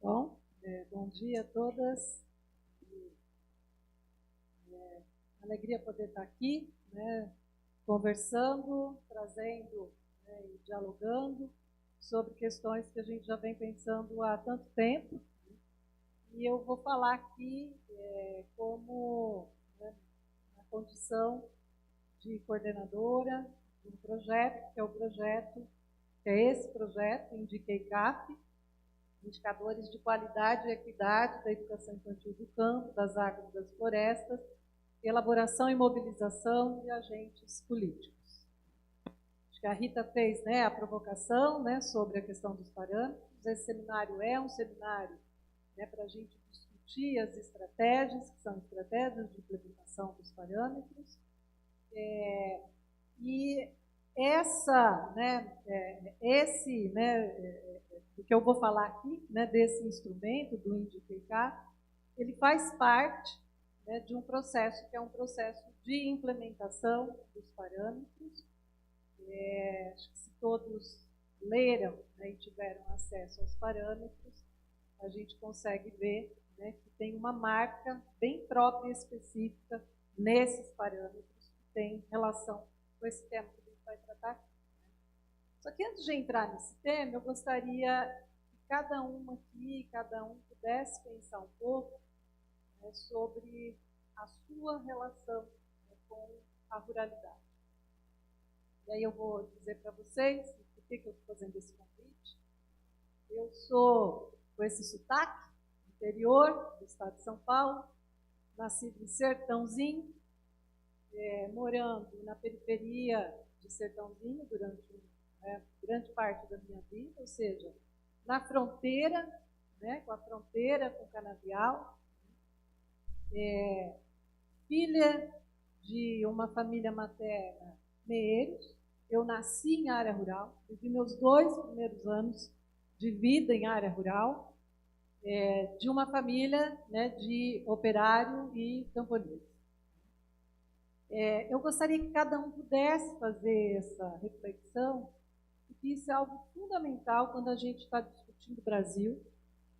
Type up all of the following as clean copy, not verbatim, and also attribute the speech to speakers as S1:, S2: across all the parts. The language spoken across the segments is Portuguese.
S1: Bom, bom dia a todas. Alegria poder estar aqui, né, conversando, trazendo, né, e dialogando sobre questões que a gente já vem pensando há tanto tempo. E eu vou falar aqui como, né, na condição de coordenadora de um projeto, que é esse projeto, INDICA-ECAP, Indicadores de Qualidade e Equidade da Educação Infantil do Campo, das Águas e das Florestas, elaboração e mobilização de agentes políticos. Acho que a Rita fez, né, a provocação, né, sobre a questão dos parâmetros. Esse seminário é um seminário, né, para a gente discutir as estratégias, que são estratégias de implementação dos parâmetros. E essa, né, o que eu vou falar aqui, né, desse instrumento do INDICA, ele faz parte, né, de um processo que é um processo de implementação dos parâmetros. Acho que se todos leram, né, e tiveram acesso aos parâmetros, a gente consegue ver, né, que tem uma marca bem própria e específica nesses parâmetros que tem relação com esse tema que a gente vai tratar aqui. Só que antes de entrar nesse tema, eu gostaria que cada um pudesse pensar um pouco, né, sobre a sua relação, né, com a ruralidade. E aí eu vou dizer para vocês por que eu estou fazendo esse convite. Eu sou com esse sotaque, interior do estado de São Paulo, nascido em Sertãozinho, morando na periferia de Sertãozinho durante grande parte da minha vida, ou seja, na fronteira, né, com a fronteira com o Canavial, filha de uma família materna meeiros. Eu nasci em área rural, vivi meus 2 primeiros anos de vida em área rural, de uma família, né, de operário e camponês. Eu gostaria que cada um pudesse fazer essa reflexão, porque isso é algo fundamental quando a gente está discutindo o Brasil,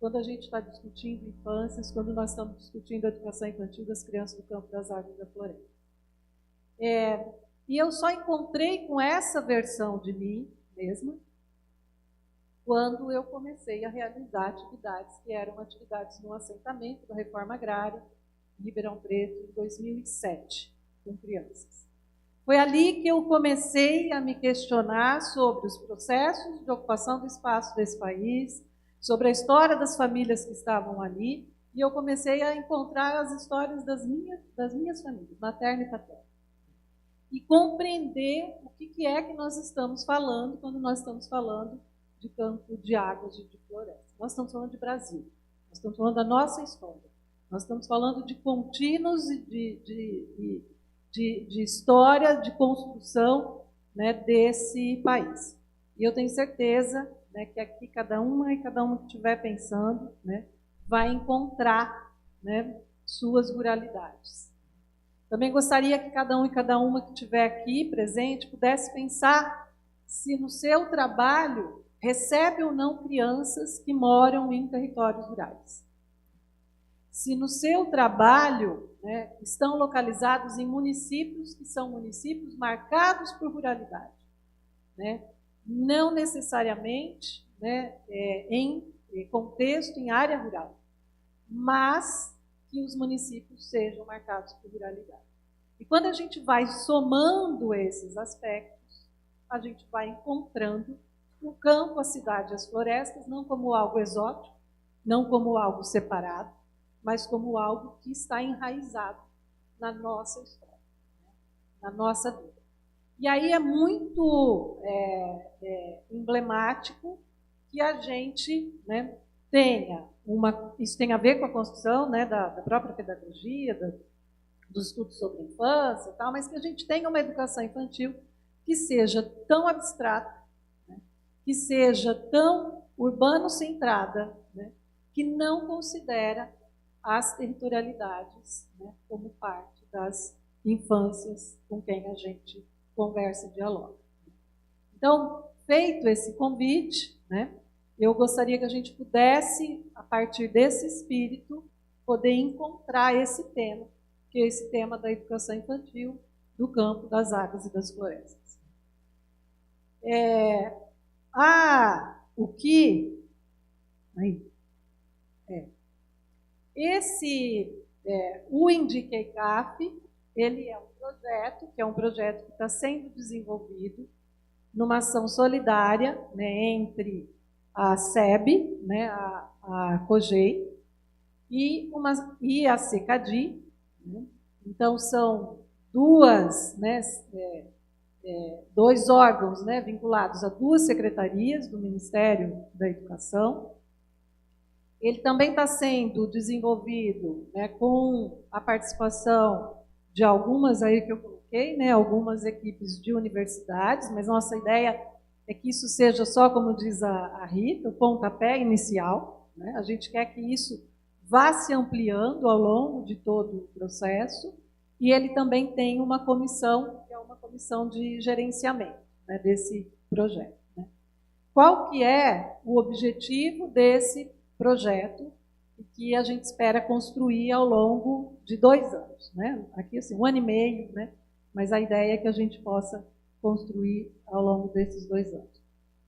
S1: quando a gente está discutindo infâncias, quando nós estamos discutindo a educação infantil das crianças do campo, das águas e da floresta. E eu só encontrei com essa versão de mim mesma quando eu comecei a realizar atividades que eram atividades no assentamento da Reforma Agrária em Ribeirão Preto, em 2007, com crianças. Foi ali que eu comecei a me questionar sobre os processos de ocupação do espaço desse país, sobre a história das famílias que estavam ali, e eu comecei a encontrar as histórias das minhas famílias, materna e paterna. E compreender o que é que nós estamos falando quando nós estamos falando de campo de águas e de floresta. Nós estamos falando de Brasil, nós estamos falando da nossa história, nós estamos falando de contínuos de história, de construção, né, desse país. E eu tenho certeza, né, que aqui cada uma que estiver pensando, né, vai encontrar, né, suas ruralidades. Também gostaria que cada uma que estiver aqui presente pudesse pensar se no seu trabalho recebe ou não crianças que moram em territórios rurais. Se no seu trabalho, né, estão localizados em municípios que são municípios marcados por ruralidade, né, não necessariamente, né, em contexto, em área rural, mas que os municípios sejam marcados por ruralidade. E quando a gente vai somando esses aspectos, a gente vai encontrando o campo, a cidade e as florestas, não como algo exótico, não como algo separado, mas como algo que está enraizado na nossa história, né, na nossa vida. E aí é muito emblemático que a gente, né, tenha isso tem a ver com a construção, né, da própria pedagogia, dos estudos sobre infância e tal, mas que a gente tenha uma educação infantil que seja tão abstrata, né, que seja tão urbano-centrada, né, que não considera as territorialidades, né, como parte das infâncias com quem a gente conversa e dialoga. Então, feito esse convite, né, eu gostaria que a gente pudesse, a partir desse espírito, poder encontrar esse tema, que é esse tema da educação infantil, do campo, das águas e das florestas. O que... o INDICAICAF, ele é um projeto, que está sendo desenvolvido numa ação solidária, né, entre a SEB, né, a COGEI, e a CECADI. Né? Então, são dois órgãos, né, vinculados a duas secretarias do Ministério da Educação. Ele também está sendo desenvolvido, né, com a participação de algumas aí que eu coloquei, né, algumas equipes de universidades, mas nossa ideia é que isso seja só, como diz a Rita, o pontapé inicial. Né? A gente quer que isso vá se ampliando ao longo de todo o processo, e ele também tem uma comissão, que é uma comissão de gerenciamento, né, desse projeto. Né? Qual que é o objetivo desse projeto que a gente espera construir ao longo de 2 anos? Né? Aqui, assim, 1 ano e meio, né? Mas a ideia é que a gente possa construir ao longo desses 2 anos.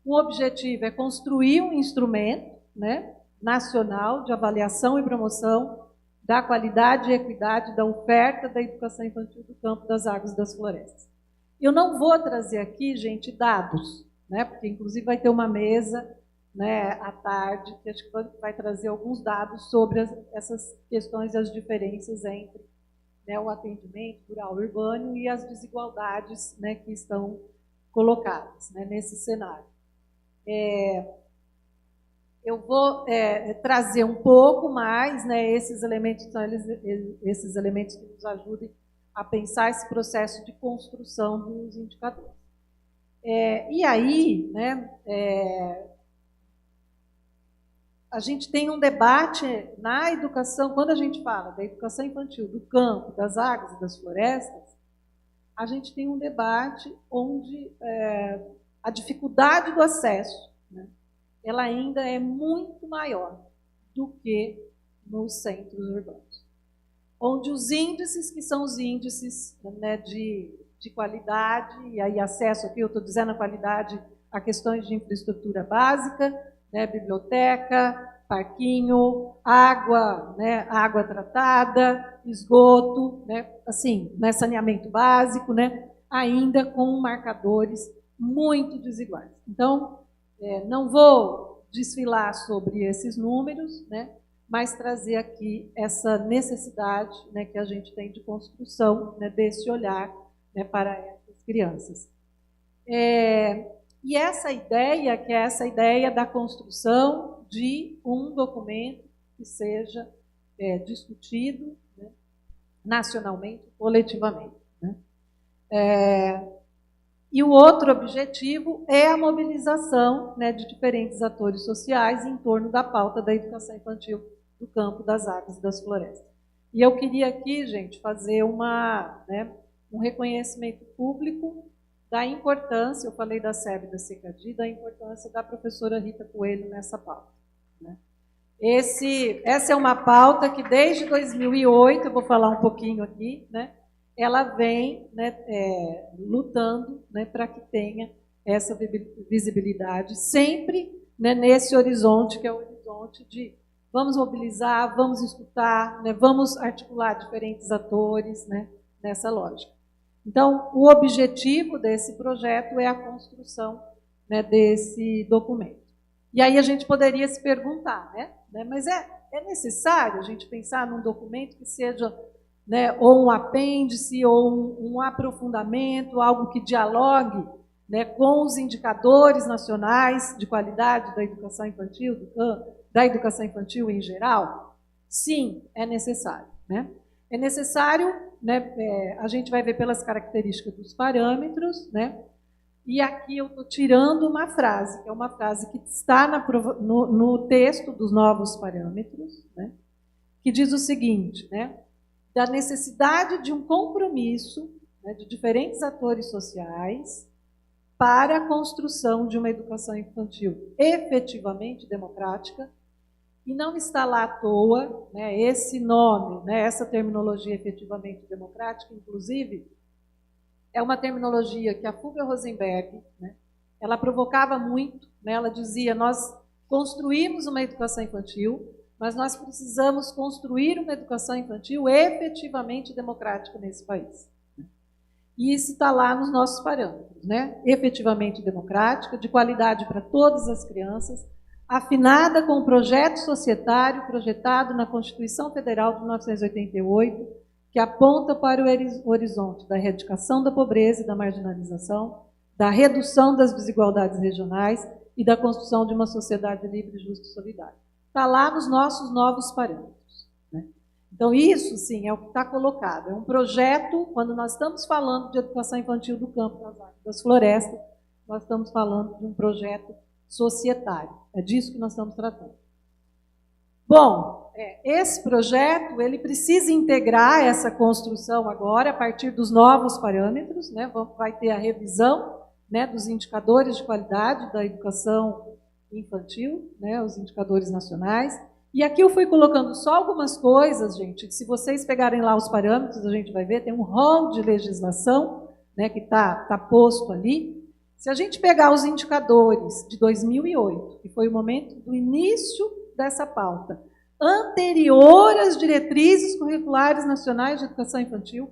S1: O objetivo é construir um instrumento, né, nacional de avaliação e promoção da qualidade e equidade da oferta da educação infantil do campo, das águas e das florestas. Eu não vou trazer aqui, gente, dados, né, porque inclusive vai ter uma mesa, né, à tarde, que acho que vai trazer alguns dados sobre essas questões e as diferenças entre, né, o atendimento rural e urbano e as desigualdades, né, que estão colocadas, né, nesse cenário. Eu vou trazer um pouco mais, né, esses elementos que nos ajudem a pensar esse processo de construção dos indicadores. E aí, né, a gente tem um debate na educação, quando a gente fala da educação infantil, do campo, das águas e das florestas, a gente tem um debate onde a dificuldade do acesso, né, ela ainda é muito maior do que nos centros urbanos, onde os índices, que são os índices, né, de qualidade, e aí acesso aqui, eu estou dizendo a qualidade a questões de infraestrutura básica, né, biblioteca, parquinho, água, né, água tratada, esgoto, né, assim, né, saneamento básico, né, ainda com marcadores muito desiguais. Então, não vou desfilar sobre esses números, né, mas trazer aqui essa necessidade, né, que a gente tem de construção, né, desse olhar, né, para essas crianças. E essa ideia, que é essa ideia da construção de um documento que seja discutido, né, nacionalmente, coletivamente. Né? E o outro objetivo é a mobilização, né, de diferentes atores sociais em torno da pauta da educação infantil do campo, das águas e das florestas. E eu queria aqui, gente, fazer um reconhecimento público da importância, eu falei da SEB e da CECADI, da importância da professora Rita Coelho nessa pauta. Né? Essa é uma pauta que desde 2008, eu vou falar um pouquinho aqui, né, ela vem, né, lutando, né, para que tenha essa visibilidade, sempre, né, nesse horizonte, que é o horizonte de vamos mobilizar, vamos escutar, né, vamos articular diferentes atores, né, nessa lógica. Então, o objetivo desse projeto é a construção, né, desse documento. E aí a gente poderia se perguntar, né, mas é necessário a gente pensar num documento que seja, né, ou um apêndice, ou um aprofundamento, algo que dialogue, né, com os indicadores nacionais de qualidade da educação infantil, da educação infantil em geral? Sim, é necessário. Né? É necessário, né, a gente vai ver pelas características dos parâmetros, né, e aqui eu estou tirando uma frase, que é uma frase que está no texto dos novos parâmetros, né, que diz o seguinte, né, da necessidade de um compromisso, né, de diferentes atores sociais para a construção de uma educação infantil efetivamente democrática, e não está lá à toa, né, esse nome, né, essa terminologia efetivamente democrática, inclusive, é uma terminologia que a Fulvia Rosenberg, né, ela provocava muito, né, ela dizia, nós construímos uma educação infantil, mas nós precisamos construir uma educação infantil efetivamente democrática nesse país. E isso está lá nos nossos parâmetros, né? Efetivamente democrática, de qualidade para todas as crianças, afinada com o projeto societário projetado na Constituição Federal de 1988, que aponta para o horizonte da erradicação da pobreza e da marginalização, da redução das desigualdades regionais e da construção de uma sociedade livre, justa e solidária. Está lá nos nossos novos parâmetros, né? Então, isso, sim, é o que está colocado. É um projeto, quando nós estamos falando de educação infantil do campo, das áreas, das florestas, nós estamos falando de um projeto societário. É disso que nós estamos tratando. Bom, esse projeto, ele precisa integrar essa construção agora, a partir dos novos parâmetros, né? Vai ter a revisão, né, dos indicadores de qualidade da educação infantil, né, os indicadores nacionais. E aqui eu fui colocando só algumas coisas, gente, se vocês pegarem lá os parâmetros, a gente vai ver, tem um rol de legislação, né, que tá posto ali. Se a gente pegar os indicadores de 2008, que foi o momento do início dessa pauta, anterior às diretrizes curriculares nacionais de educação infantil,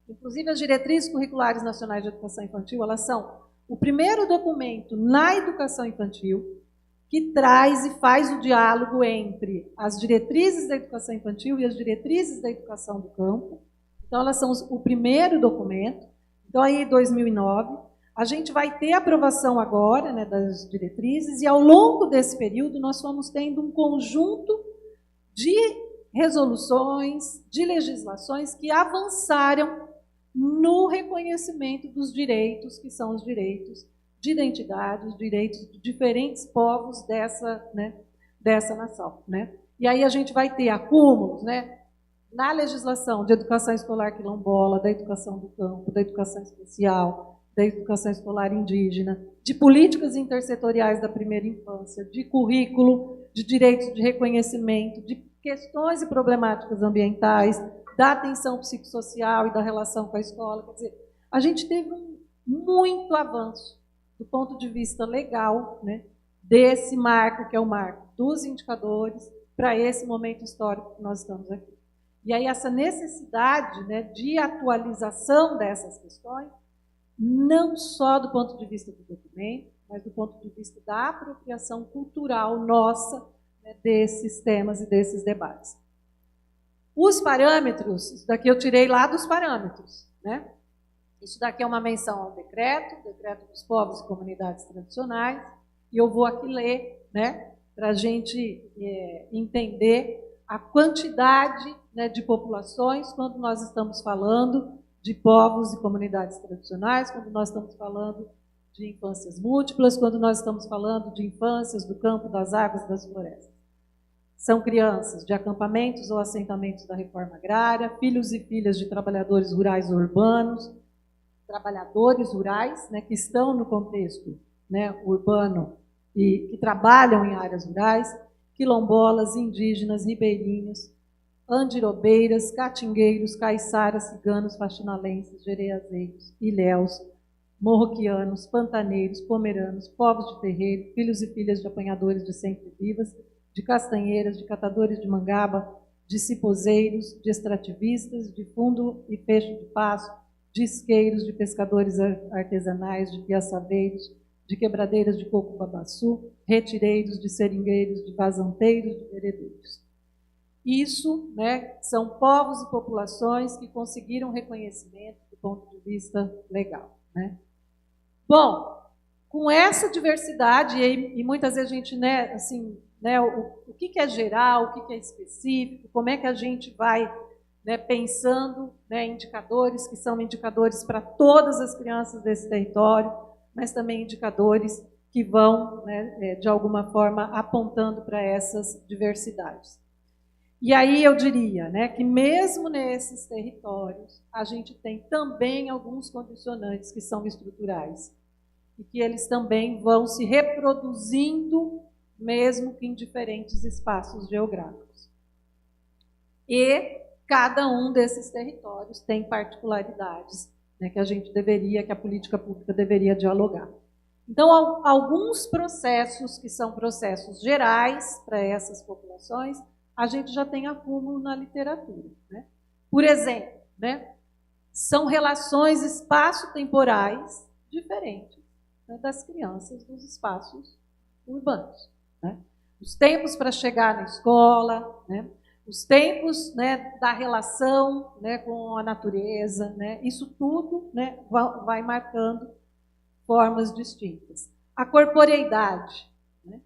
S1: inclusive as diretrizes curriculares nacionais de educação infantil, elas são o primeiro documento na educação infantil que traz e faz o diálogo entre as diretrizes da educação infantil e as diretrizes da educação do campo. Então, elas são o primeiro documento. Então, aí, em 2009, a gente vai ter a aprovação agora, né, das diretrizes, e ao longo desse período nós fomos tendo um conjunto de resoluções, de legislações que avançaram no reconhecimento dos direitos, que são os direitos de identidade, os direitos de diferentes povos dessa nação, né? E aí a gente vai ter acúmulos, né, na legislação de educação escolar quilombola, da educação do campo, da educação especial, da educação escolar indígena, de políticas intersetoriais da primeira infância, de currículo, de direitos de reconhecimento, de questões e problemáticas ambientais, da atenção psicossocial e da relação com a escola. Quer dizer, a gente teve muito avanço do ponto de vista legal, né, desse marco, que é o marco dos indicadores, para esse momento histórico que nós estamos aqui. E aí essa necessidade, né, de atualização dessas questões, não só do ponto de vista do documento, mas do ponto de vista da apropriação cultural nossa, né, desses temas e desses debates. Os parâmetros, isso daqui eu tirei lá dos parâmetros, né? Isso daqui é uma menção ao decreto dos povos e comunidades tradicionais, e eu vou aqui ler, né, para a gente entender a quantidade, né, de populações quando nós estamos falando de povos e comunidades tradicionais, quando nós estamos falando de infâncias múltiplas, quando nós estamos falando de infâncias do campo, das águas, das florestas. São crianças de acampamentos ou assentamentos da reforma agrária, filhos e filhas de trabalhadores rurais ou urbanos, trabalhadores rurais, né, que estão no contexto, né, urbano e que trabalham em áreas rurais, quilombolas, indígenas, ribeirinhos, andirobeiras, catingueiros, caiçaras, ciganos, faxinalenses, jereazeiros, ilhéus, morroquianos, pantaneiros, pomeranos, povos de terreiro, filhos e filhas de apanhadores de sempre-vivas, de castanheiras, de catadores de mangaba, de cipozeiros, de extrativistas, de fundo e fecho de pasto, de isqueiros, de pescadores artesanais, de piaçaveiros, de quebradeiras de coco babaçu, retireiros, de seringueiros, de vazanteiros, de veredeiros. Isso, né, são povos e populações que conseguiram reconhecimento do ponto de vista legal, né? Bom, com essa diversidade, e muitas vezes a gente, né, assim, né, o que é geral, o que é específico, como é que a gente vai, né, pensando, né, indicadores que são indicadores para todas as crianças desse território, mas também indicadores que vão, né, de alguma forma, apontando para essas diversidades. E aí eu diria, né, que mesmo nesses territórios, a gente tem também alguns condicionantes que são estruturais. e que eles também vão se reproduzindo, mesmo que em diferentes espaços geográficos. E cada um desses territórios tem particularidades, né, que a política pública deveria dialogar. Então, alguns processos que são processos gerais para essas populações, a gente já tem acúmulo na literatura, né? Por exemplo, né, são relações espaço-temporais diferentes, né, das crianças dos espaços urbanos, né? Os tempos para chegar na escola, né, os tempos, né, da relação, né, com a natureza, né, isso tudo, né, vai marcando formas distintas. A corporeidade, né,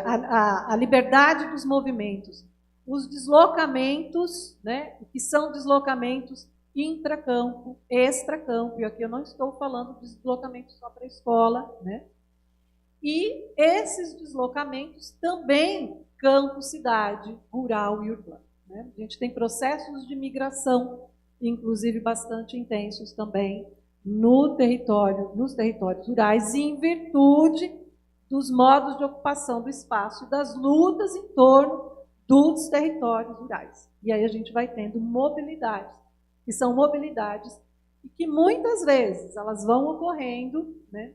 S1: a liberdade dos movimentos, os deslocamentos, né, que são deslocamentos intracampo, extracampo, e aqui eu não estou falando de deslocamento só para a escola, né? E esses deslocamentos também campo, cidade, rural e urbano, né? A gente tem processos de migração, inclusive bastante intensos também nos territórios rurais, em virtude dos modos de ocupação do espaço e das lutas em torno dos territórios rurais. E aí a gente vai tendo mobilidades, que são mobilidades e que muitas vezes elas vão ocorrendo, né,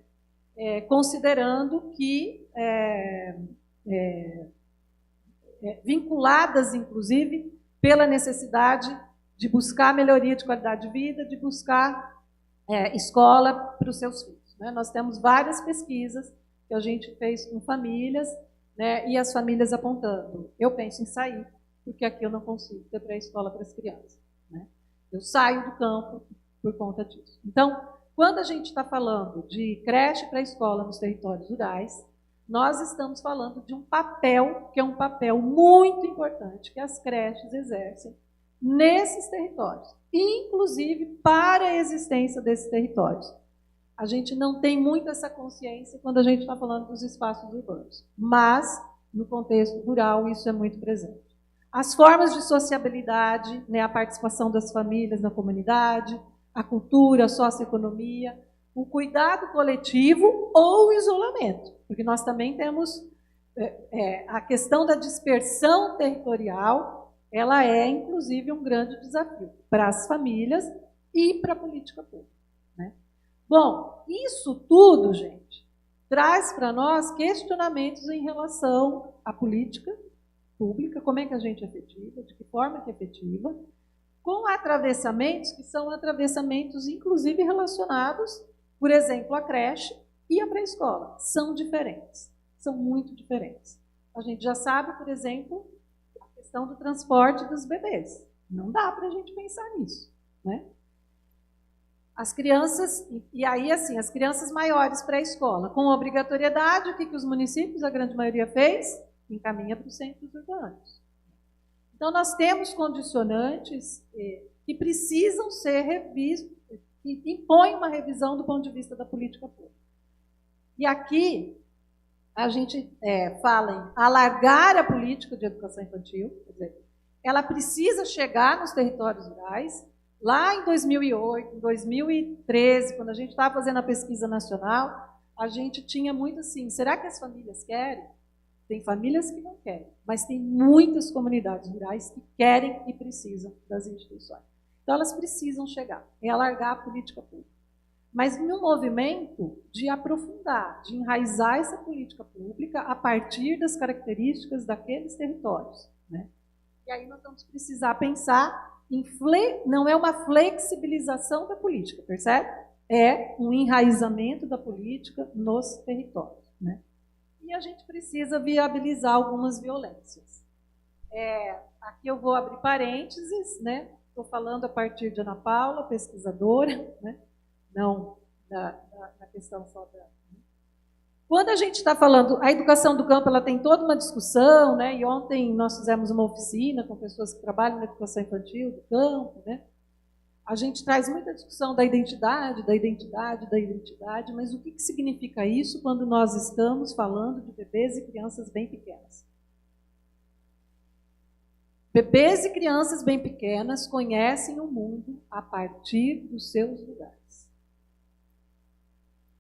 S1: considerando que vinculadas, inclusive, pela necessidade de buscar melhoria de qualidade de vida, de buscar escola para os seus filhos, né? Nós temos várias pesquisas que a gente fez com famílias, né, e as famílias apontando, eu penso em sair, porque aqui eu não consigo ter pré-escola para as crianças, né? Eu saio do campo por conta disso. Então, quando a gente está falando de creche para a escola nos territórios rurais, nós estamos falando de um papel, que é um papel muito importante, que as creches exercem nesses territórios, inclusive para a existência desses territórios. A gente não tem muito essa consciência quando a gente está falando dos espaços urbanos, mas no contexto rural isso é muito presente. As formas de sociabilidade, né, a participação das famílias na comunidade, a cultura, a socioeconomia, o cuidado coletivo ou o isolamento, porque nós também temos a questão da dispersão territorial, ela é inclusive um grande desafio para as famílias e para a política pública, né? Bom, isso tudo, gente, traz para nós questionamentos em relação à política pública, como é que a gente é efetiva, de que forma que é efetiva, com atravessamentos que são atravessamentos, inclusive, relacionados, por exemplo, à creche e à pré-escola. São diferentes, são muito diferentes. A gente já sabe, por exemplo, a questão do transporte dos bebês. Não dá para a gente pensar nisso, né? As crianças, e aí assim, as crianças maiores pré-escola, com obrigatoriedade, o que os municípios, a grande maioria fez? Encaminha para os centros urbanos. Então, nós temos condicionantes que precisam ser revistos, que impõem uma revisão do ponto de vista da política pública. E aqui, a gente fala em alargar a política de educação infantil, quer dizer, ela precisa chegar nos territórios rurais. Lá em 2008, em 2013, quando a gente estava fazendo a pesquisa nacional, a gente tinha muito assim, será que as famílias querem? Tem famílias que não querem, mas tem muitas comunidades rurais que querem e precisam das instituições. Então, elas precisam chegar, alargar a política pública. Mas no movimento de aprofundar, de enraizar essa política pública a partir das características daqueles territórios, né? E aí nós vamos precisar pensar não é uma flexibilização da política, percebe? É um enraizamento da política nos territórios, né? E a gente precisa viabilizar algumas violências. Aqui eu vou abrir parênteses, né? Estou falando a partir de Ana Paula, pesquisadora, né? Não da questão só da... Quando a gente está falando, a educação do campo, ela tem toda uma discussão, né? E ontem nós fizemos uma oficina com pessoas que trabalham na educação infantil do campo, né? A gente traz muita discussão da identidade, mas o que significa isso quando nós estamos falando de bebês e crianças bem pequenas? Bebês e crianças bem pequenas conhecem o mundo a partir dos seus lugares.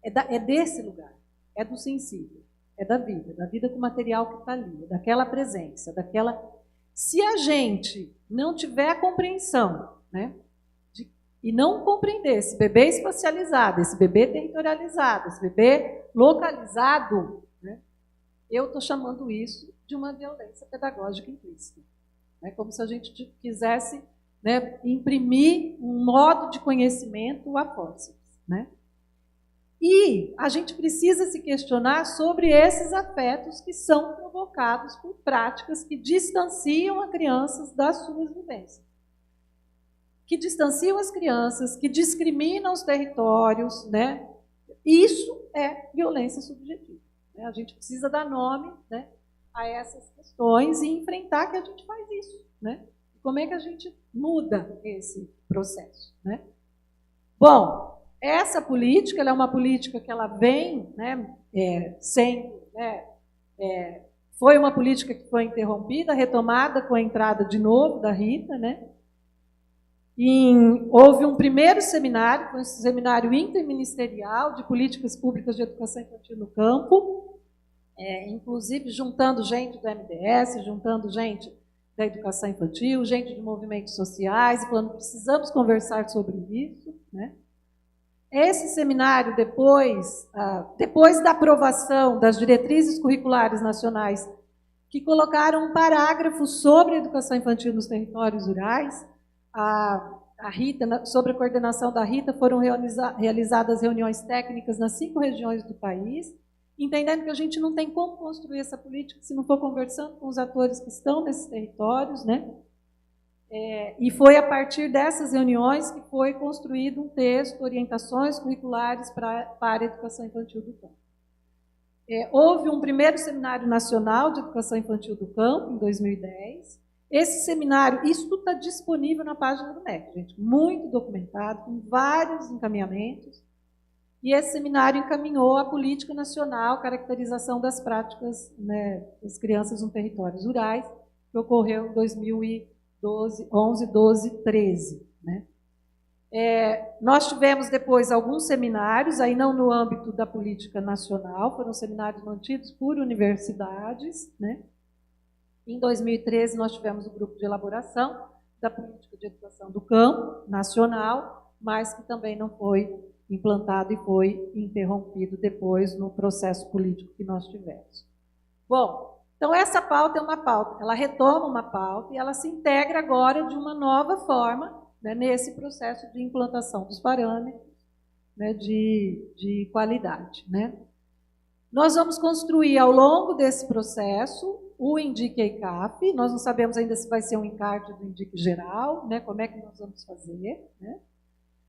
S1: É desse lugar, é do sensível, é da vida com o material que está ali, daquela presença, daquela... Se a gente não tiver a compreensão, né, e não compreender esse bebê espacializado, esse bebê territorializado, esse bebê localizado, né, eu estou chamando isso de uma violência pedagógica implícita. É como se a gente quisesse, né, imprimir um modo de conhecimento a força, né? E a gente precisa se questionar sobre esses afetos que são provocados por práticas que distanciam as crianças das suas vivências. Que distanciam as crianças, que discriminam os territórios, né? Isso é violência subjetiva. Né? A gente precisa dar nome, né, a essas questões e enfrentar que a gente faz isso. Né? Como é que a gente muda esse processo? Né? Bom, essa política ela é uma política que ela vem, né, sendo, né, foi uma política que foi interrompida, retomada com a entrada de novo da Rita, né? Houve um primeiro seminário, um seminário interministerial de políticas públicas de educação infantil no campo, inclusive juntando gente do MDS, juntando gente da educação infantil, gente de movimentos sociais, falando, precisamos conversar sobre isso, né? Esse seminário, depois da aprovação das diretrizes curriculares nacionais, que colocaram um parágrafo sobre a educação infantil nos territórios rurais, a Rita, sob a coordenação da Rita, foram realizadas reuniões técnicas nas 5 regiões do país, entendendo que a gente não tem como construir essa política se não for conversando com os atores que estão nesses territórios, né? E foi a partir dessas reuniões que foi construído um texto, orientações curriculares para a educação infantil do campo. Houve um primeiro seminário nacional de educação infantil do campo, em 2010. Esse seminário, isso tudo está disponível na página do MEC, gente, muito documentado, com vários encaminhamentos. E esse seminário encaminhou a política nacional, caracterização das práticas, né, das crianças nos territórios rurais, que ocorreu em 2011, 12, 13. Né? Nós tivemos depois alguns seminários, aí não no âmbito da política nacional, foram seminários mantidos por universidades, né? Em 2013, nós tivemos o grupo de elaboração da política de educação do campo nacional, mas que também não foi implantado e foi interrompido depois no processo político que nós tivemos. Bom, então essa pauta é uma pauta, ela retoma uma pauta e ela se integra agora de uma nova forma, né, nesse processo de implantação dos parâmetros, né, de qualidade. Né? Nós vamos construir ao longo desse processo o Indique EICAF, nós não sabemos ainda se vai ser um encarte do Indique geral, né, como é que nós vamos fazer, né?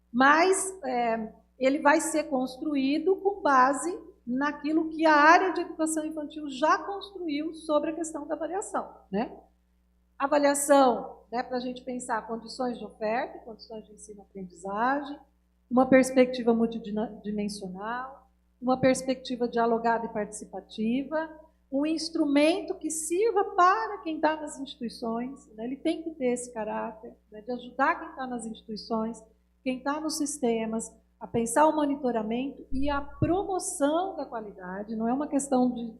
S1: Mas ele vai ser construído com base naquilo que a área de educação infantil já construiu sobre a questão da avaliação. Né? Avaliação, né, para a gente pensar condições de oferta, condições de ensino-aprendizagem, uma perspectiva multidimensional, uma perspectiva dialogada e participativa, um instrumento que sirva para quem está nas instituições, né? Ele tem que ter esse caráter, né, de ajudar quem está nas instituições, quem está nos sistemas, a pensar o monitoramento e a promoção da qualidade. Não é uma questão de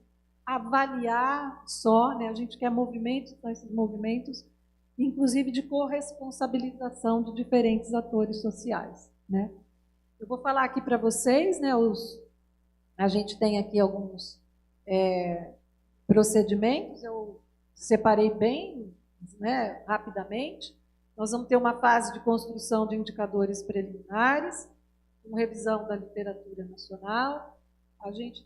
S1: avaliar só, né? A gente quer movimentos, esses movimentos, inclusive de corresponsabilização de diferentes atores sociais. Né? Eu vou falar aqui para vocês, né, a gente tem aqui alguns procedimentos, eu separei bem, né, rapidamente. Nós vamos ter uma fase de construção de indicadores preliminares, com revisão da literatura nacional. A gente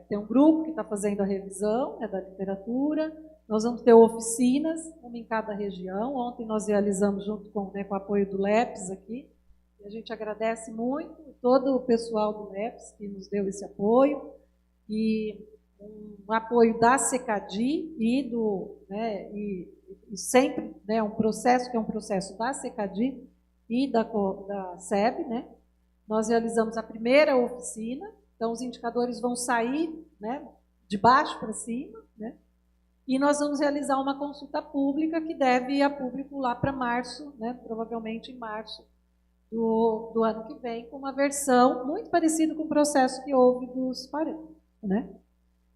S1: tem um grupo que está fazendo a revisão, né, da literatura. Nós vamos ter oficinas, uma em cada região. Ontem nós realizamos junto com, né, com o apoio do LEPS aqui. E a gente agradece muito todo o pessoal do LEPS que nos deu esse apoio. E um apoio da SECADI e sempre, né, um processo que é um processo da SECADI e da SEB, né? Nós realizamos a primeira oficina, então os indicadores vão sair, né, de baixo para cima, né? E nós vamos realizar uma consulta pública que deve ir a público lá para março, né, provavelmente em março do ano que vem, com uma versão muito parecida com o processo que houve dos parâmetros, né?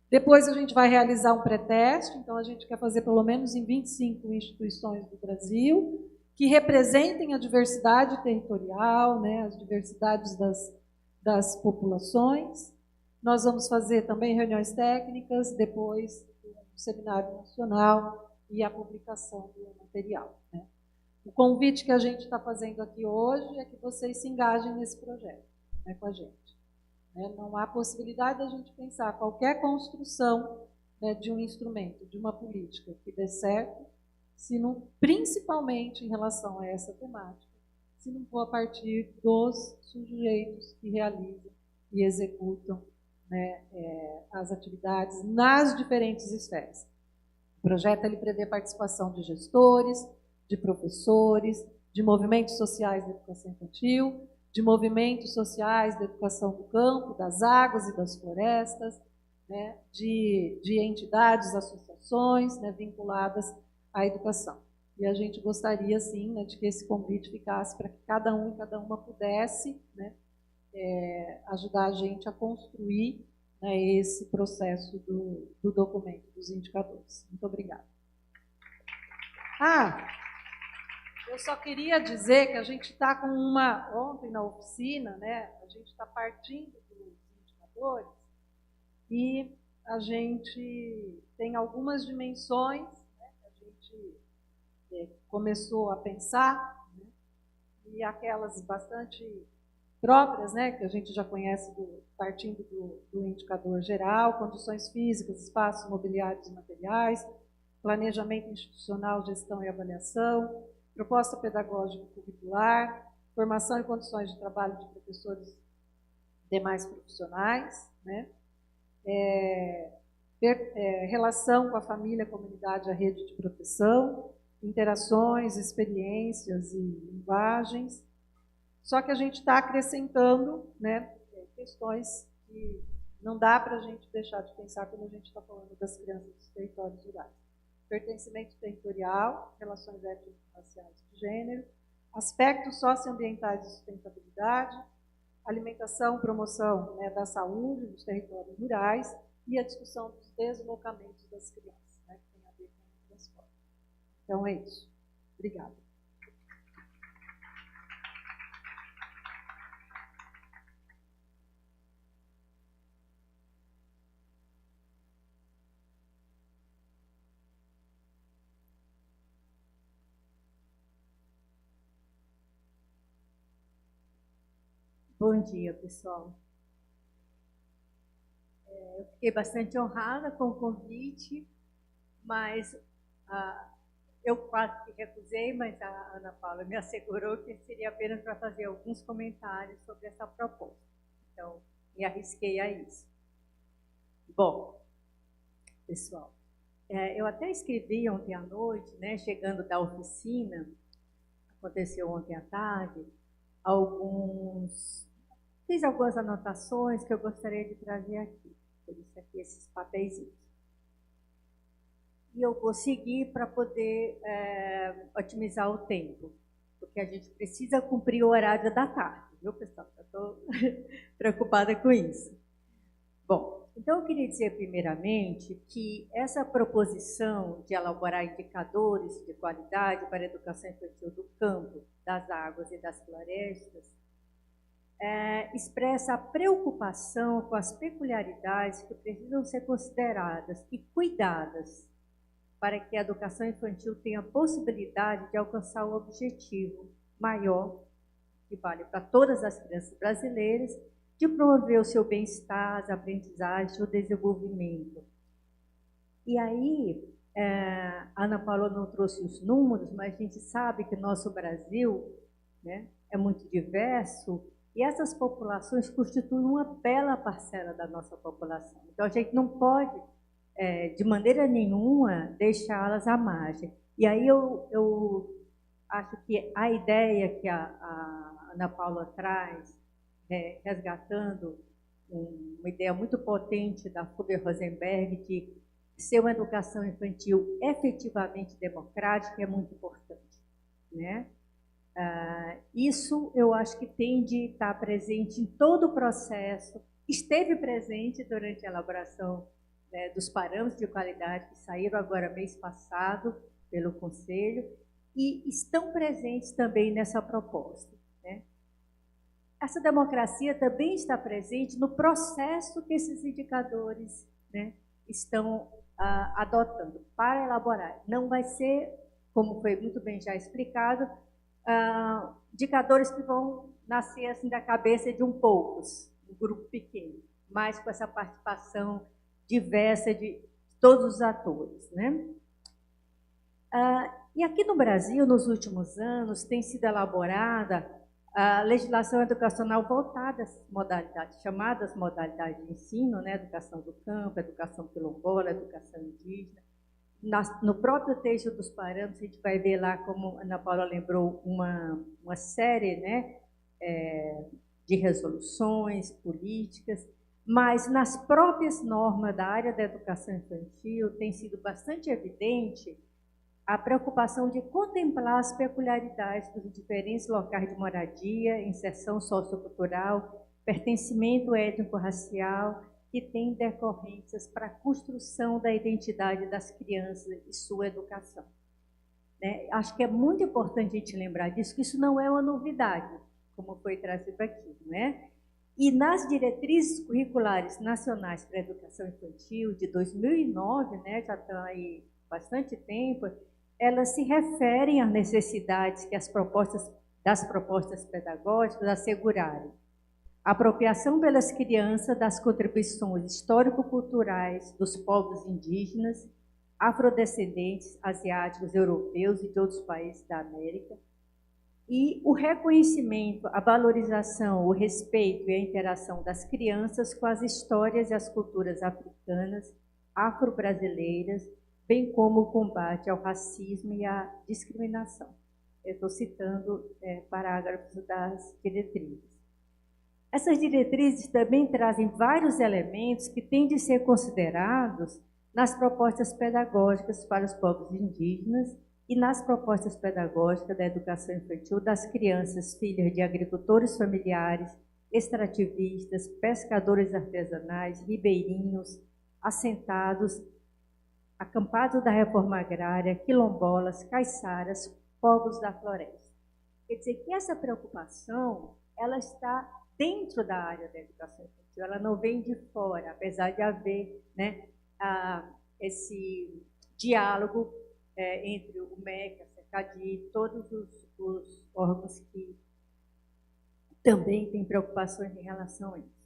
S1: Depois a gente vai realizar um pré-teste, então a gente quer fazer pelo menos em 25 instituições do Brasil, que representem a diversidade territorial, né, as diversidades das populações. Nós vamos fazer também reuniões técnicas, depois um seminário nacional e a publicação do material, né? O convite que a gente está fazendo aqui hoje é que vocês se engajem nesse projeto, né, com a gente. Não há possibilidade da gente pensar qualquer construção, né, de um instrumento, de uma política que dê certo, se não, principalmente em relação a essa temática, se não for a partir dos sujeitos que realizam e executam, né, as atividades nas diferentes esferas. O projeto ele prevê a participação de gestores, de professores, de movimentos sociais da educação infantil, de movimentos sociais da educação do campo, das águas e das florestas, né, de entidades, associações, né, vinculadas à educação. E a gente gostaria, sim, né, de que esse convite ficasse para que cada um e cada uma pudesse, né, ajudar a gente a construir, né, esse processo do documento, dos indicadores. Muito obrigada. Eu só queria dizer que a gente está com ontem na oficina, né, a gente está partindo dos indicadores e a gente tem algumas dimensões, né, que a gente começou a pensar, né, e aquelas bastante próprias, né, que a gente já conhece partindo do indicador geral, condições físicas, espaços mobiliários e materiais, planejamento institucional, gestão e avaliação, proposta pedagógica curricular, formação e condições de trabalho de professores e demais profissionais, né? Relação com a família, a comunidade, a rede de proteção, interações, experiências e linguagens. Só que a gente está acrescentando, né, questões que não dá para a gente deixar de pensar quando a gente está falando das crianças dos territórios rurais. Pertencimento territorial, relações étnico-raciais de gênero, aspectos socioambientais de sustentabilidade, alimentação, promoção, né, da saúde dos territórios rurais e a discussão dos deslocamentos das crianças, né, que tem a ver com o transporte. Então é isso. Obrigada.
S2: Bom dia, pessoal. Eu fiquei bastante honrada com o convite, mas eu quase que recusei, mas a Ana Paula me assegurou que seria apenas para fazer alguns comentários sobre essa proposta. Então, me arrisquei a isso. Bom, pessoal, eu até escrevi ontem à noite, né, chegando da oficina, aconteceu ontem à tarde, fiz algumas anotações que eu gostaria de trazer aqui. Por isso aqui esses papeizinhos. E eu vou seguir para poder otimizar o tempo, porque a gente precisa cumprir o horário da tarde, viu, pessoal? Eu estou preocupada com isso. Bom, então eu queria dizer primeiramente que essa proposição de elaborar indicadores de qualidade para a educação infantil do campo, das águas e das florestas expressa a preocupação com as peculiaridades que precisam ser consideradas e cuidadas para que a educação infantil tenha a possibilidade de alcançar o objetivo maior, que vale para todas as crianças brasileiras, de promover o seu bem-estar, as aprendizagens e o desenvolvimento. E aí, a Ana Paula não trouxe os números, mas a gente sabe que nosso Brasil, né, é muito diverso, e essas populações constituem uma bela parcela da nossa população. Então, a gente não pode, de maneira nenhuma, deixá-las à margem. E aí eu acho que a ideia que a Ana Paula traz, resgatando uma ideia muito potente da Fulber Rosenberg de ser uma educação infantil efetivamente democrática é muito importante, né? Isso eu acho que tem de estar presente em todo o processo, esteve presente durante a elaboração, né, dos parâmetros de qualidade que saíram agora mês passado pelo Conselho e estão presentes também nessa proposta, né? Essa democracia também está presente no processo que esses indicadores, né, estão adotando para elaborar. Não vai ser, como foi muito bem já explicado, indicadores que vão nascer assim da cabeça de poucos, um grupo pequeno, mas com essa participação diversa de todos os atores, né? E aqui no Brasil, nos últimos anos, tem sido elaborada a legislação educacional voltada às modalidades, chamadas modalidades de ensino, né? Educação do campo, educação quilombola, educação indígena. No próprio texto dos parâmetros, a gente vai ver lá, como a Ana Paula lembrou, uma série, né, de resoluções políticas, mas nas próprias normas da área da educação infantil tem sido bastante evidente a preocupação de contemplar as peculiaridades dos diferentes locais de moradia, inserção sociocultural, pertencimento étnico-racial, que tem decorrências para a construção da identidade das crianças e sua educação. Né? Acho que é muito importante a gente lembrar disso, que isso não é uma novidade, como foi trazido aqui, não é? E nas diretrizes curriculares nacionais para a educação infantil de 2009, né, já estão aí bastante tempo, elas se referem às necessidades que das propostas pedagógicas assegurarem apropriação pelas crianças das contribuições histórico-culturais dos povos indígenas, afrodescendentes, asiáticos, europeus e de outros países da América, e o reconhecimento, a valorização, o respeito e a interação das crianças com as histórias e as culturas africanas, afro-brasileiras, bem como o combate ao racismo e à discriminação. Eu estou citando parágrafos das diretrizes. Essas diretrizes também trazem vários elementos que têm de ser considerados nas propostas pedagógicas para os povos indígenas e nas propostas pedagógicas da educação infantil das crianças filhas de agricultores familiares, extrativistas, pescadores artesanais, ribeirinhos, assentados, acampados da reforma agrária, quilombolas, caiçaras, povos da floresta. Quer dizer que essa preocupação, ela está dentro da área da educação infantil, ela não vem de fora, apesar de haver, né, esse diálogo entre o MEC, a CECADI, todos os órgãos que também têm preocupações em relação a isso.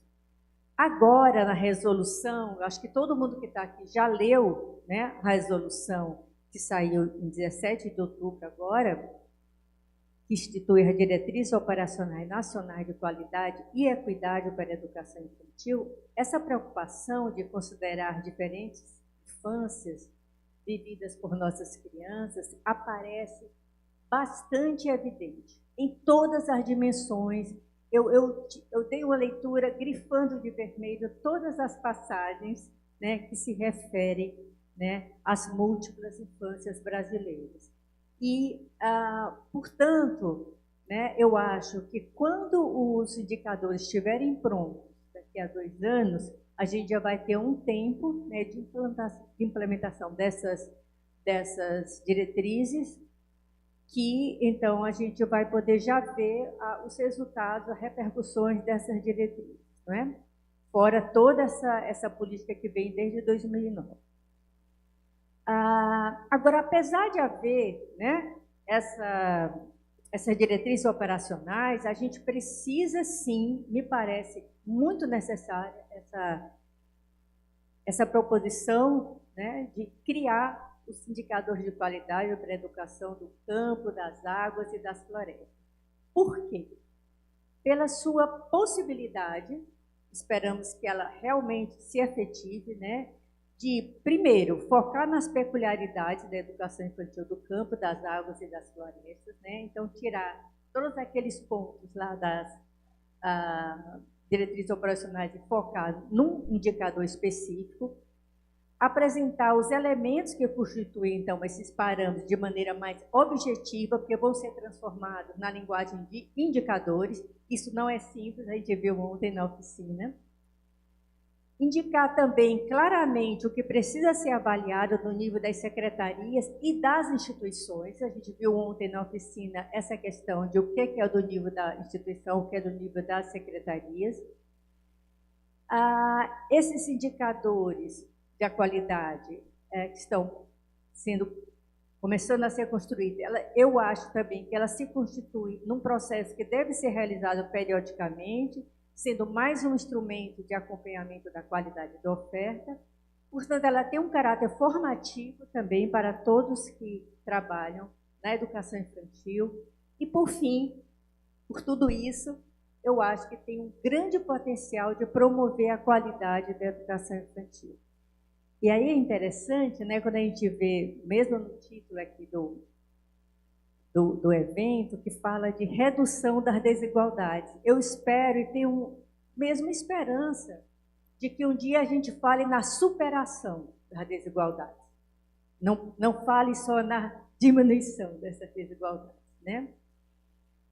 S2: Agora, na resolução, eu acho que todo mundo que está aqui já leu, né, a resolução que saiu em 17 de outubro agora, que institui as diretrizes operacionais nacionais de qualidade e equidade para a educação infantil. Essa preocupação de considerar diferentes infâncias vividas por nossas crianças aparece bastante evidente em todas as dimensões. Eu dei uma leitura grifando de vermelho todas as passagens, né, que se referem, né, às múltiplas infâncias brasileiras. E, portanto, né, eu acho que quando os indicadores estiverem prontos, daqui a 2 anos, a gente já vai ter um tempo, né, de implementação dessas diretrizes, que então a gente vai poder já ver os resultados, as repercussões dessas diretrizes, não é? Fora toda essa política que vem desde 2009. Agora, apesar de haver, né, essas diretrizes operacionais, a gente precisa sim, me parece muito necessária essa proposição, né, de criar os indicadores de qualidade para a educação do campo, das águas e das florestas. Por quê? Pela sua possibilidade, esperamos que ela realmente se efetive, né, de, primeiro, focar nas peculiaridades da educação infantil do campo, das águas e das florestas, né? Então, tirar todos aqueles pontos lá das diretrizes operacionais e focar num indicador específico. apresentar os elementos que constituem, então, esses parâmetros de maneira mais objetiva, porque vão ser transformados na linguagem de indicadores. Isso não é simples, a gente viu ontem na oficina. Indicar também claramente o que precisa ser avaliado no nível das secretarias e das instituições. A gente viu ontem na oficina essa questão de o que é do nível da instituição, o que é do nível das secretarias. Esses indicadores da qualidade que estão começando a ser construídos, eu acho também que ela se constitui num processo que deve ser realizado periodicamente, sendo mais um instrumento de acompanhamento da qualidade da oferta. Portanto, ela tem um caráter formativo também para todos que trabalham na educação infantil. E, por fim, por tudo isso, eu acho que tem um grande potencial de promover a qualidade da educação infantil. E aí é interessante, né, quando a gente vê, mesmo no título aqui do evento, que fala de redução das desigualdades. Eu espero e tenho mesmo esperança de que um dia a gente fale na superação das desigualdades. Não fale só na diminuição dessas desigualdades, né?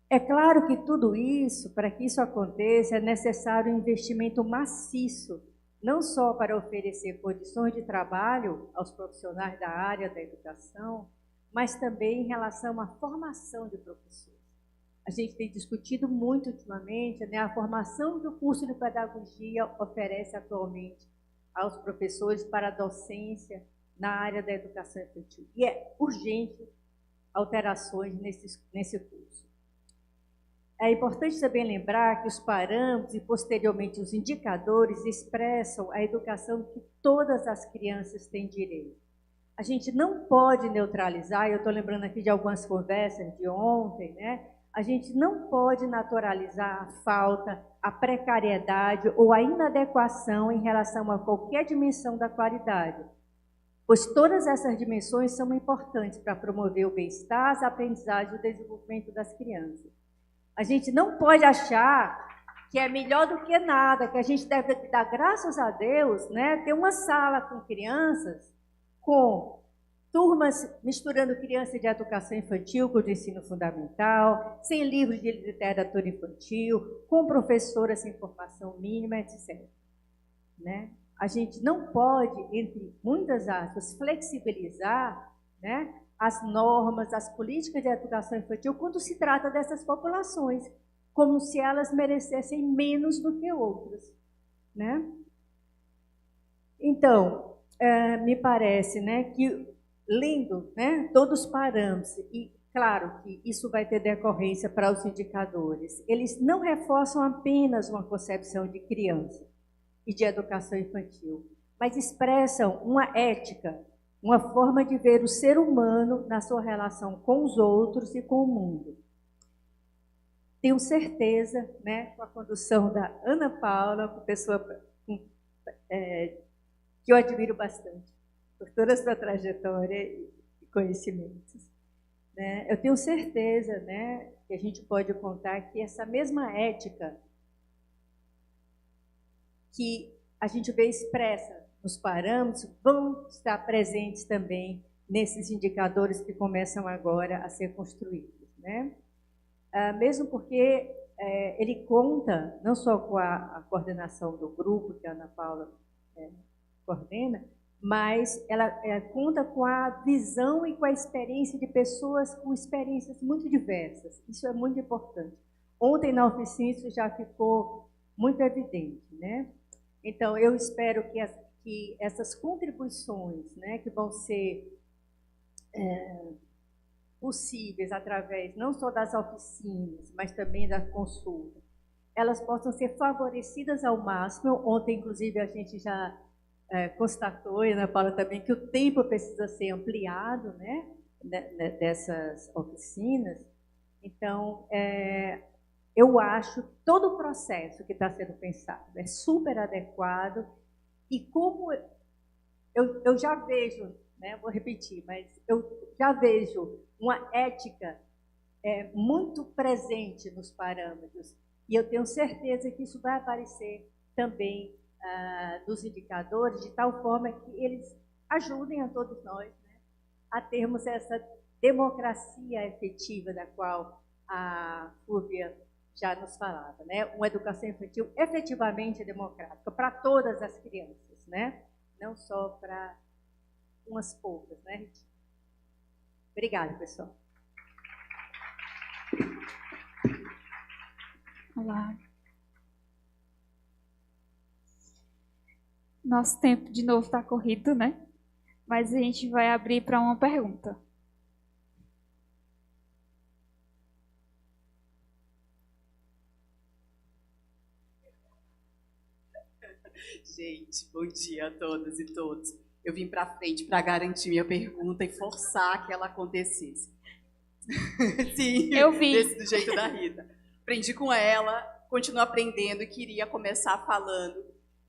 S2: É claro que tudo isso, para que isso aconteça, é necessário um investimento maciço, não só para oferecer condições de trabalho aos profissionais da área da educação, mas também em relação à formação de professores. A gente tem discutido muito ultimamente, né, a formação que o curso de pedagogia oferece atualmente aos professores para a docência na área da educação infantil. E é urgente alterações nesse curso. É importante também lembrar que os parâmetros e, posteriormente, os indicadores expressam a educação que todas as crianças têm direito. A gente não pode neutralizar, eu estou lembrando aqui de algumas conversas de ontem, né? A gente não pode naturalizar a falta, a precariedade ou a inadequação em relação a qualquer dimensão da qualidade, pois todas essas dimensões são importantes para promover o bem-estar, as aprendizagens e o desenvolvimento das crianças. A gente não pode achar que é melhor do que nada, que a gente deve dar graças a Deus, né? Ter uma sala com crianças, com turmas misturando crianças de educação infantil com o de ensino fundamental, sem livros de literatura infantil, com professoras sem formação mínima, etc. Né? A gente não pode, entre muitas aspas, flexibilizar, né, as normas, as políticas de educação infantil quando se trata dessas populações, como se elas merecessem menos do que outras. Né? Então, me parece, né, que lendo, né, todos os parâmetros, e claro que isso vai ter decorrência para os indicadores, eles não reforçam apenas uma concepção de criança e de educação infantil, mas expressam uma ética, uma forma de ver o ser humano na sua relação com os outros e com o mundo. Tenho certeza, né, com a condução da Ana Paula, uma pessoa que eu admiro bastante, por toda a sua trajetória e conhecimentos, né? Eu tenho certeza, né, que a gente pode contar que essa mesma ética que a gente vê expressa nos parâmetros vão estar presentes também nesses indicadores que começam agora a ser construídos, né? Mesmo porque ele conta não só com a coordenação do grupo que a Ana Paula coordena, mas ela conta com a visão e com a experiência de pessoas com experiências muito diversas. Isso é muito importante. Ontem na oficina isso já ficou muito evidente, né? Então, eu espero que essas contribuições, né, que vão ser possíveis através não só das oficinas, mas também da consulta, elas possam ser favorecidas ao máximo. Ontem, inclusive, a gente já constatou, e a Ana Paula também, que o tempo precisa ser ampliado, né, dessas oficinas. Então, eu acho que todo o processo que está sendo pensado é super adequado e como eu já vejo, né, vou repetir, mas eu já vejo uma ética muito presente nos parâmetros e eu tenho certeza que isso vai aparecer também dos indicadores, de tal forma que eles ajudem a todos nós, né, a termos essa democracia efetiva da qual a Fúvia já nos falava, né? Uma educação infantil efetivamente democrática para todas as crianças, né? Não só para umas poucas, né, Ritinha? Obrigada, pessoal.
S3: Olá. Nosso tempo de novo está corrido, né? Mas a gente vai abrir para uma pergunta.
S4: Gente, bom dia a todas e todos. Eu vim para frente para garantir minha pergunta e forçar que ela acontecesse. Sim,
S3: eu vi.
S4: Do jeito da Rita. Aprendi com ela, continuo aprendendo e queria começar falando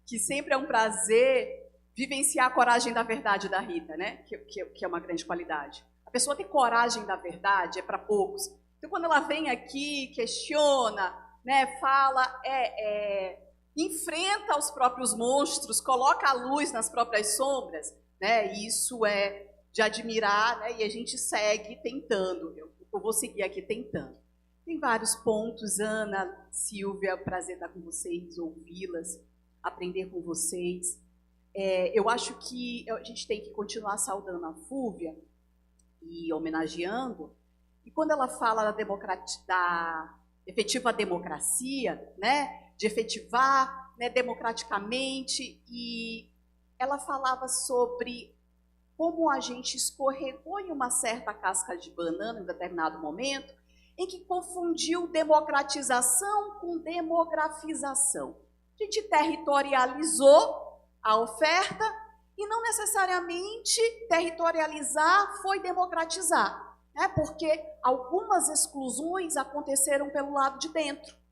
S4: que sempre é um prazer vivenciar a coragem da verdade da Rita, né? Que é uma grande qualidade. A pessoa ter coragem da verdade é para poucos. Então, quando ela vem aqui, questiona, né, fala, enfrenta os próprios monstros, coloca a luz nas próprias sombras, né? Isso é de admirar, né? E a gente segue tentando. Eu vou seguir aqui tentando. Tem vários pontos, Ana, Silvia, prazer estar com vocês, ouvi-las, aprender com vocês. Eu acho que a gente tem que continuar saudando a Fúvia e homenageando. E quando ela fala da efetiva democracia, né? De efetivar, né, democraticamente, e ela falava sobre como a gente escorregou em uma certa casca de banana em um determinado momento, em que confundiu democratização com demografização. A gente territorializou a oferta e não necessariamente territorializar foi democratizar, né? Porque algumas exclusões aconteceram pelo lado de dentro.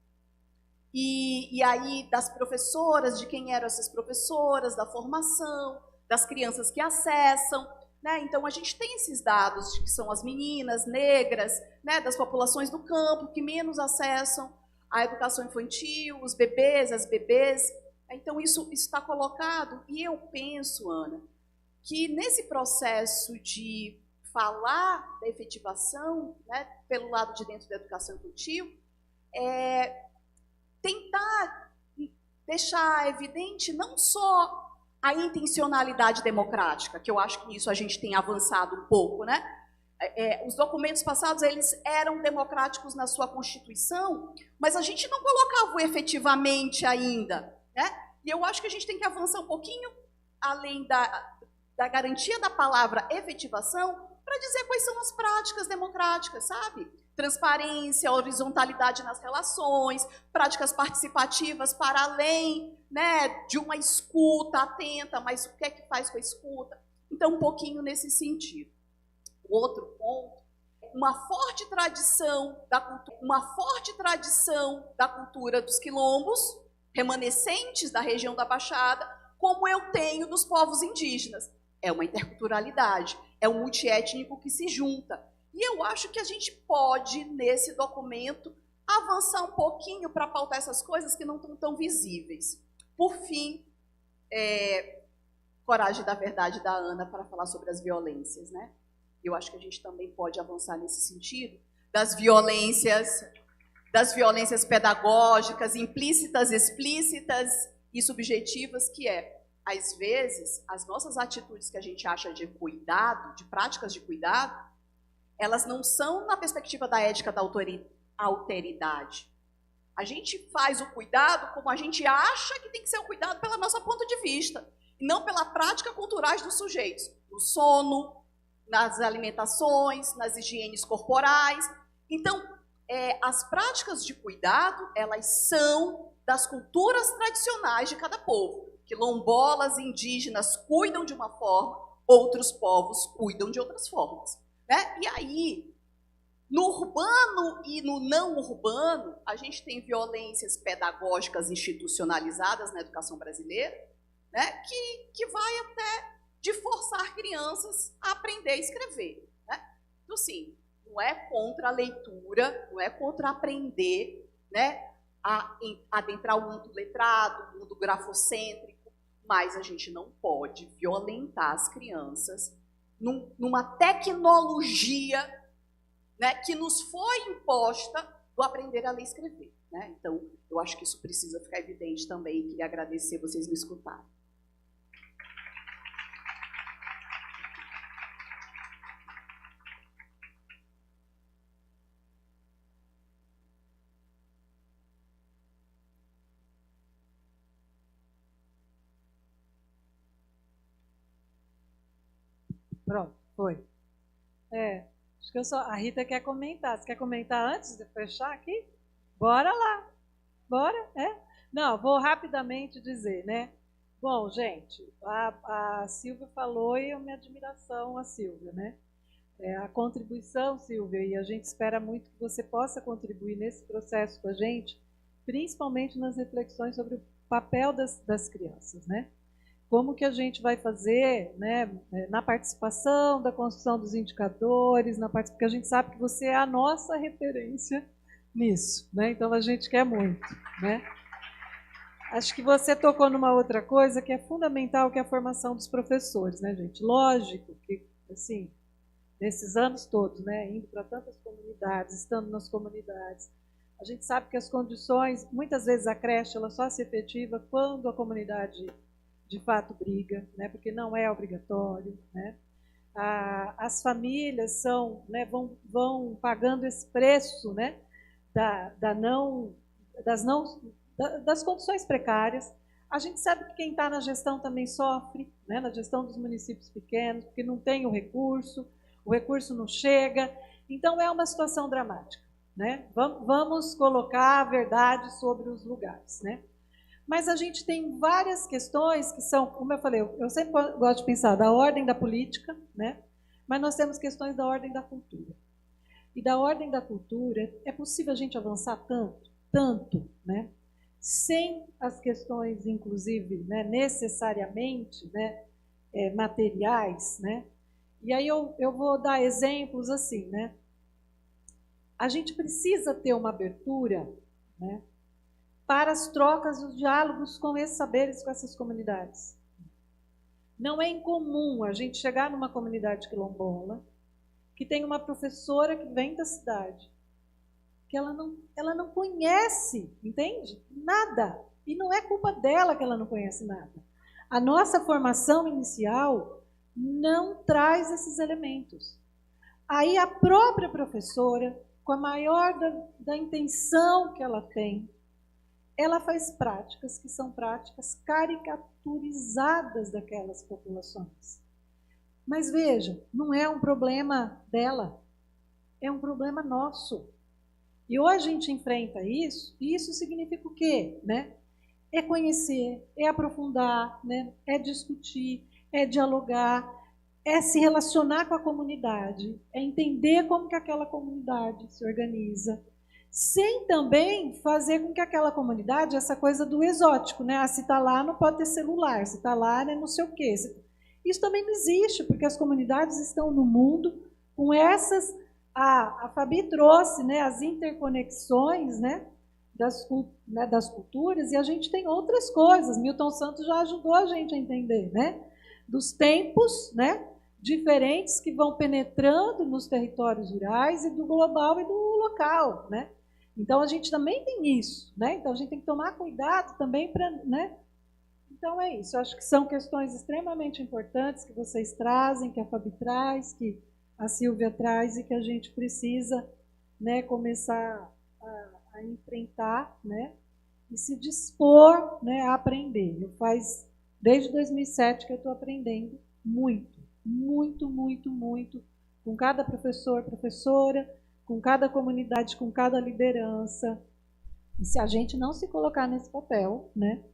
S4: E aí, das professoras, de quem eram essas professoras, da formação, das crianças que acessam, né? Então, a gente tem esses dados de que são as meninas negras, né, das populações do campo, que menos acessam a educação infantil, os bebês, as bebês. Então, isso está colocado, e eu penso, Ana, que nesse processo de falar da efetivação, né, pelo lado de dentro da educação infantil, tentar deixar evidente não só a intencionalidade democrática, que eu acho que nisso a gente tem avançado um pouco, né? Os documentos passados, eles eram democráticos na sua Constituição, mas a gente não colocava o efetivamente ainda, né? E eu acho que a gente tem que avançar um pouquinho além da garantia da palavra efetivação para dizer quais são as práticas democráticas, sabe? Transparência, horizontalidade nas relações, práticas participativas para além, né, de uma escuta atenta, mas o que é que faz com a escuta? Então, um pouquinho nesse sentido. O outro ponto, uma forte tradição da cultura dos quilombos, remanescentes da região da Baixada, como eu tenho dos povos indígenas. É uma interculturalidade, é um multiétnico que se junta. E eu acho que a gente pode, nesse documento, avançar um pouquinho para pautar essas coisas que não estão tão visíveis. Por fim, coragem da verdade da Ana para falar sobre as violências, né? Eu acho que a gente também pode avançar nesse sentido, das violências pedagógicas, implícitas, explícitas e subjetivas, que às vezes, as nossas atitudes que a gente acha de cuidado, de práticas de cuidado, elas não são na perspectiva da ética da alteridade. A gente faz o cuidado como a gente acha que tem que ser o cuidado pelo nosso ponto de vista, e não pela prática culturais dos sujeitos, no sono, nas alimentações, nas higienes corporais. Então, as práticas de cuidado, elas são das culturas tradicionais de cada povo. Quilombolas, indígenas cuidam de uma forma, outros povos cuidam de outras formas, né? E aí, no urbano e no não urbano, a gente tem violências pedagógicas institucionalizadas na educação brasileira, né? Que vai até de forçar crianças a aprender a escrever, né? Então, assim, não é contra a leitura, não é contra aprender, né? adentrar o mundo letrado, o mundo grafocêntrico, mas a gente não pode violentar as crianças numa tecnologia, né, que nos foi imposta do aprender a ler e escrever, né? Então, eu acho que isso precisa ficar evidente também e queria agradecer vocês me escutarem.
S1: Pronto, foi. Acho que a Rita quer comentar. Você quer comentar antes de fechar aqui? Bora lá. Bora? Não, vou rapidamente dizer, né? Bom, gente, a Silvia falou e a minha admiração à Silvia, né? A contribuição, Silvia, e a gente espera muito que você possa contribuir nesse processo com a gente, principalmente nas reflexões sobre o papel das crianças, né? Como que a gente vai fazer, né, na participação, da construção dos indicadores, porque a gente sabe que você é a nossa referência nisso, né? Então a gente quer muito, né? Acho que você tocou numa outra coisa que é fundamental, que é a formação dos professores, né, gente? Lógico que, assim, nesses anos todos, né, indo para tantas comunidades, estando nas comunidades, a gente sabe que as condições, muitas vezes a creche, ela só se efetiva quando a comunidade de fato briga, né, porque não é obrigatório, né? As famílias são, né, vão pagando esse preço, né, das condições precárias. A gente sabe que quem está na gestão também sofre, né, na gestão dos municípios pequenos, porque não tem o recurso não chega. Então é uma situação dramática, né? Vamos colocar a verdade sobre os lugares, né? Mas a gente tem várias questões que são, como eu falei, eu sempre gosto de pensar da ordem da política, né? Mas nós temos questões da ordem da cultura. E da ordem da cultura é possível a gente avançar tanto, né? Sem as questões, inclusive, né, necessariamente, né, materiais, né? E aí eu vou dar exemplos assim, né? A gente precisa ter uma abertura, né, para as trocas, os diálogos com esses saberes, com essas comunidades. Não é incomum a gente chegar numa comunidade quilombola que tem uma professora que vem da cidade, que ela não conhece, entende? Nada. E não é culpa dela que ela não conhece nada. A nossa formação inicial não traz esses elementos. Aí a própria professora, com a maior da intenção que ela tem, ela faz práticas que são práticas caricaturizadas daquelas populações. Mas veja, não é um problema dela, é um problema nosso. E hoje a gente enfrenta isso, e isso significa o quê? Né? É conhecer, é aprofundar, né? É discutir, é dialogar, é se relacionar com a comunidade, é entender como que aquela comunidade se organiza, sem também fazer com que aquela comunidade, essa coisa do exótico, né? Se está lá, não pode ter celular, se está lá, né, não sei o quê. Isso também não existe, porque as comunidades estão no mundo com essas... A Fabi trouxe, né, as interconexões, né, das culturas, e a gente tem outras coisas. Milton Santos já ajudou a gente a entender, né? Dos tempos, né, diferentes que vão penetrando nos territórios rurais e do global e do local, né? Então a gente também tem isso, né? Então a gente tem que tomar cuidado também para, né? Então é isso. Eu acho que são questões extremamente importantes que vocês trazem, que a Fabi traz, que a Silvia traz e que a gente precisa, né, começar a enfrentar, né, e se dispor, né, a aprender. Desde 2007 que eu estou aprendendo muito, com cada professor, professora, com cada comunidade, com cada liderança. E se a gente não se colocar nesse papel, né,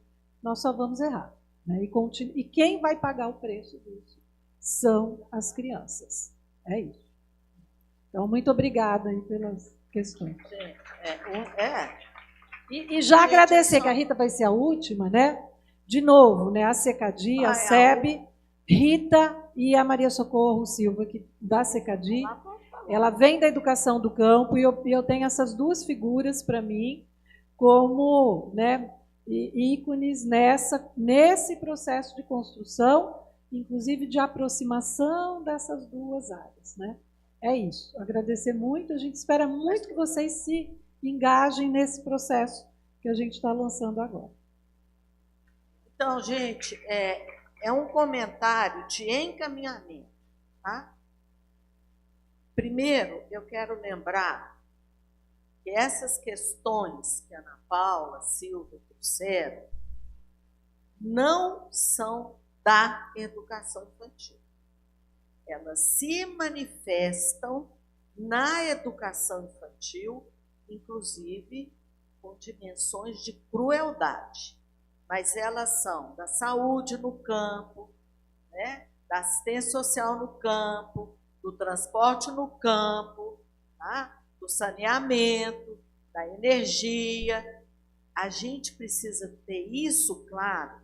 S1: nós só vamos errar. Né, e quem vai pagar o preço disso são as crianças. É isso. Então, muito obrigada aí pelas questões. E já agradecer, que a Rita vai ser a última, né? De novo, né? A CECADI, a SEB, Rita e a Maria Socorro Silva, que da CECADI. Ela vem da educação do campo e eu tenho essas duas figuras para mim como, né, ícones nesse processo de construção, inclusive de aproximação dessas duas áreas, né? É isso. Agradecer muito. A gente espera muito que vocês se engajem nesse processo que a gente está lançando agora.
S5: Então, gente, é um comentário de encaminhamento, tá? Primeiro, eu quero lembrar que essas questões que a Ana Paula, a Silvia trouxeram não são da educação infantil. Elas se manifestam na educação infantil, inclusive com dimensões de crueldade. Mas elas são da saúde no campo, né? Da assistência social no campo, do transporte no campo, tá? Do saneamento, da energia. A gente precisa ter isso claro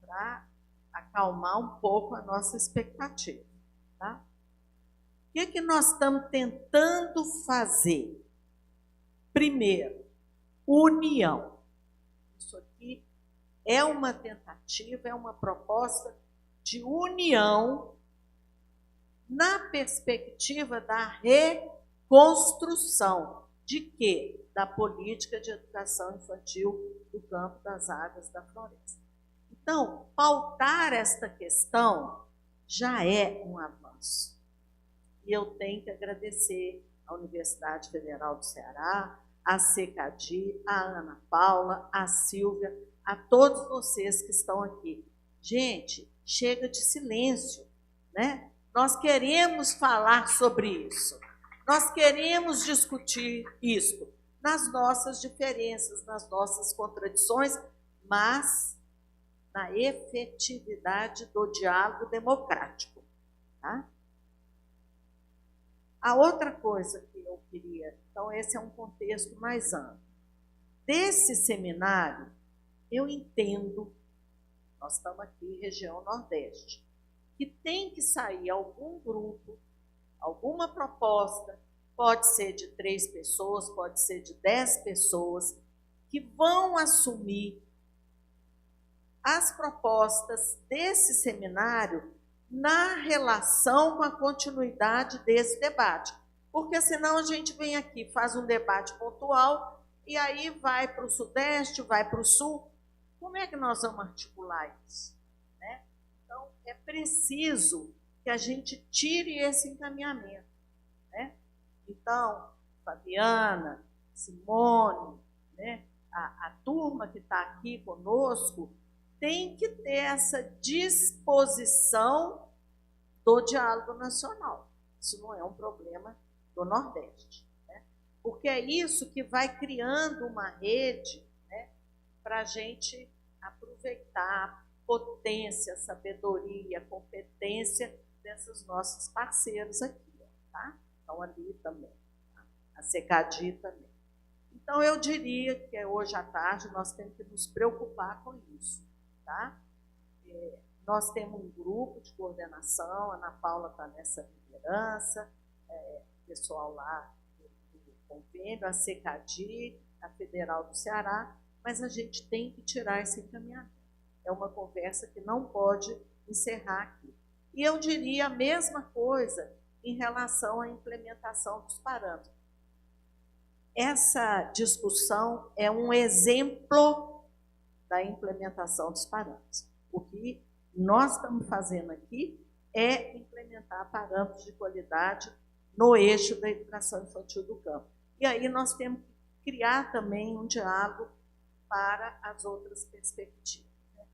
S5: para acalmar um pouco a nossa expectativa. Tá? O que nós estamos tentando fazer? Primeiro, união. Isso aqui é uma tentativa, é uma proposta de união na perspectiva da reconstrução de quê? Da política de educação infantil do campo, das águas, da floresta. Então, pautar esta questão já é um avanço. E eu tenho que agradecer à Universidade Federal do Ceará, à CECADI, à Ana Paula, à Silvia, a todos vocês que estão aqui. Gente, chega de silêncio, né? Nós queremos falar sobre isso. Nós queremos discutir isso nas nossas diferenças, nas nossas contradições, mas na efetividade do diálogo democrático. Tá? A outra coisa que eu queria, então esse é um contexto mais amplo. Desse seminário, eu entendo, nós estamos aqui região Nordeste, que tem que sair algum grupo, alguma proposta, pode ser de 3 pessoas, pode ser de 10 pessoas, que vão assumir as propostas desse seminário na relação com a continuidade desse debate. Porque senão a gente vem aqui, faz um debate pontual e aí vai para o Sudeste, vai para o Sul. Como é que nós vamos articular isso? Né? Então, é preciso que a gente tire esse encaminhamento. Né? Então, Fabiana, Simone, né? a turma que está aqui conosco, tem que ter essa disposição do diálogo nacional. Isso não é um problema do Nordeste, né? Porque é isso que vai criando uma rede, né, para a gente aproveitar a potência, a sabedoria, a competência desses nossos parceiros aqui. Tá? Então, ali também, tá? A CECADI também. Então, eu diria que hoje à tarde nós temos que nos preocupar com isso. Tá? Nós temos um grupo de coordenação, a Ana Paula está nessa liderança, o pessoal lá do convênio, a CECADI, a Federal do Ceará, mas a gente tem que tirar esse encaminhamento. É uma conversa que não pode encerrar aqui. E eu diria a mesma coisa em relação à implementação dos parâmetros. Essa discussão é um exemplo da implementação dos parâmetros. O que nós estamos fazendo aqui é implementar parâmetros de qualidade no eixo da educação infantil do campo. E aí nós temos que criar também um diálogo para as outras perspectivas. Né?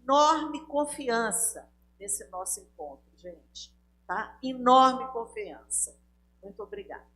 S5: Enorme confiança nesse nosso encontro, gente. Tá? Enorme confiança. Muito obrigada.